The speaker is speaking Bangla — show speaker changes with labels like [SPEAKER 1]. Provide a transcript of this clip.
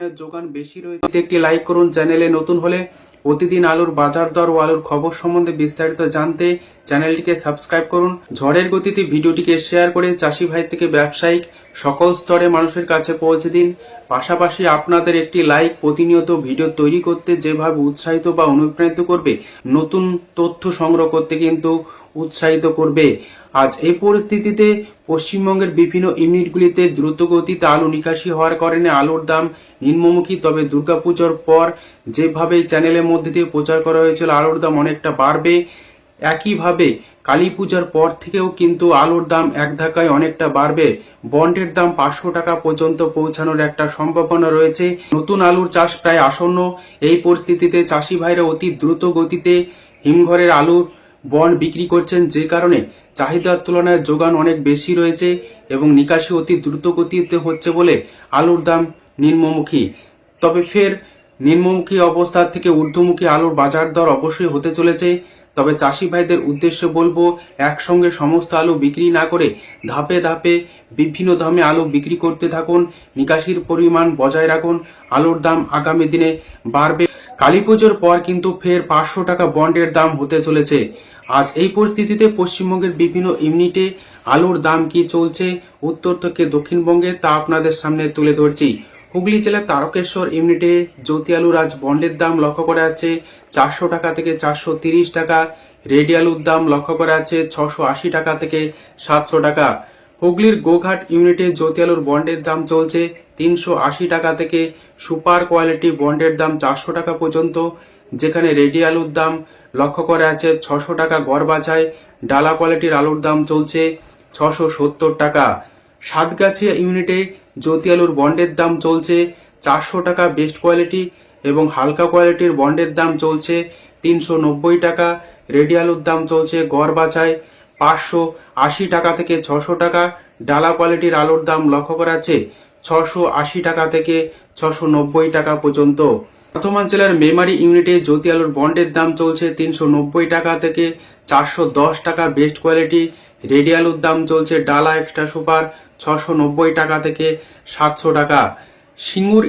[SPEAKER 1] যোগান বেশি রয়েছে। একটি লাইক করুন। চ্যানেলে নতুন হলে প্রতিদিন আলুর বাজার দর ও আলুর খবর সম্বন্ধে বিস্তারিত জানতে চ্যানেলটিকে সাবস্ক্রাইব করুন। ঝড়ের গতিতে ভিডিওটিকে শেয়ার করে চাষি ভাই থেকে ব্যবসায়িক সকল স্তরে মানুষের কাছে পৌঁছে দিন। পাশাপাশি আপনাদের একটি লাইক প্রতিনিয়ত ভিডিও তৈরি করতে যেভাবে উৎসাহিত বা অনুপ্রাণিত করবে, নতুন তথ্য সংগ্রহ করতে কিন্তু উৎসাহিত করবে। আজ এই পরিস্থিতিতে পশ্চিমবঙ্গের বিভিন্ন ইউনিটগুলিতে দ্রুতগতিতে আলু নিকাশি হওয়ার কারণে আলুর দাম নিম্নমুখী। তবে দুর্গাপুজোর পর যেভাবে চ্যানেলের মধ্যে দিয়ে প্রচার করা হয়েছিল আলুর দাম অনেকটা বাড়বে, একইভাবে কালী পূজার পর থেকেও কিন্তু আলুর দাম এক ধাক্কায় অনেকটা বাড়বে। বন্ডের দাম 500 টাকা পর্যন্ত পৌঁছানোর একটা সম্ভাবনা রয়েছে। নতুন আলুর চাষ প্রায় আসন্ন। এই পরিস্থিতিতে চাষি ভাইরা অতি দ্রুত গতিতে হিমঘরের আলুর বন্ড বিক্রি করছেন, যে কারণে চাহিদার তুলনায় যোগান অনেক বেশি রয়েছে এবং নিকাশি অতি দ্রুত গতিতে হচ্ছে বলে আলুর দাম নিম্নমুখী। তবে ফের নিম্নমুখী অবস্থা থেকে ঊর্ধ্বমুখী আলুর বাজার দর অবশ্যই হতে চলেছে। তবে চাষি ভাইদের উদ্দেশ্যে বলবো, একসঙ্গে সমস্ত আলু বিক্রি না করে ধাপে ধাপে বিভিন্ন দামে আলু বিক্রি করতে থাকুন। নিকাশির পরিমাণ বজায় রাখুন। আলুর দাম আগামী দিনে বাড়বে। কালী পুজোর পর কিন্তু ফের 500 টাকা বন্ডের দাম হতে চলেছে। আজ এই পরিস্থিতিতে পশ্চিমবঙ্গের বিভিন্ন ইউনিটে আলুর দাম কি চলছে উত্তর থেকে দক্ষিণবঙ্গে তা আপনাদের সামনে তুলে ধরছি। হুগলি জেলার তারকেশ্বর ইউনিটে জ্যোতি আলুর আজ বন্ডের দাম লক্ষ্য করা যাচ্ছে 400 টাকা থেকে 430 টাকা। রেডি আলুর দাম লক্ষ্য করা যাচ্ছে 680 টাকা থেকে 700 টাকা। হুগলির গোঘাট ইউনিটে জ্যোতি আলুর বন্ডের দাম চলছে 380 টাকা থেকে। সুপার কোয়ালিটি বন্ডের দাম 400 টাকা পর্যন্ত, যেখানে রেডি আলুর দাম লক্ষ্য করা আছে 600 টাকা গড় বাছাই। ডালা কোয়ালিটির আলুর দাম চলছে 670 টাকা। সাতগাছিয়া ইউনিটে জ্যোতি আলুর বন্ডের দাম চলছে 400 টাকা বেস্ট কোয়ালিটি এবং হালকা কোয়ালিটির বন্ডের দাম চলছে 390 টাকা। রেডি আলুর দাম চলছে গড় বাছাই 580 টাকা থেকে 600 টাকা। ডালা কোয়ালিটির আলুর দাম লক্ষ্য করা আছে 680 টাকা থেকে 690 টাকা পর্যন্ত। বর্ধমান জেলার মেমারি ইউনিটে জ্যোতি আলুর বন্ডের দাম চলছে 390 টাকা থেকে 410 টাকা বেস্ট কোয়ালিটি। রেডি আলুর দাম চলছে ডালা এক্সট্রা সুপার 690 টাকা থেকে 700 টাকা। সিঙ্গুর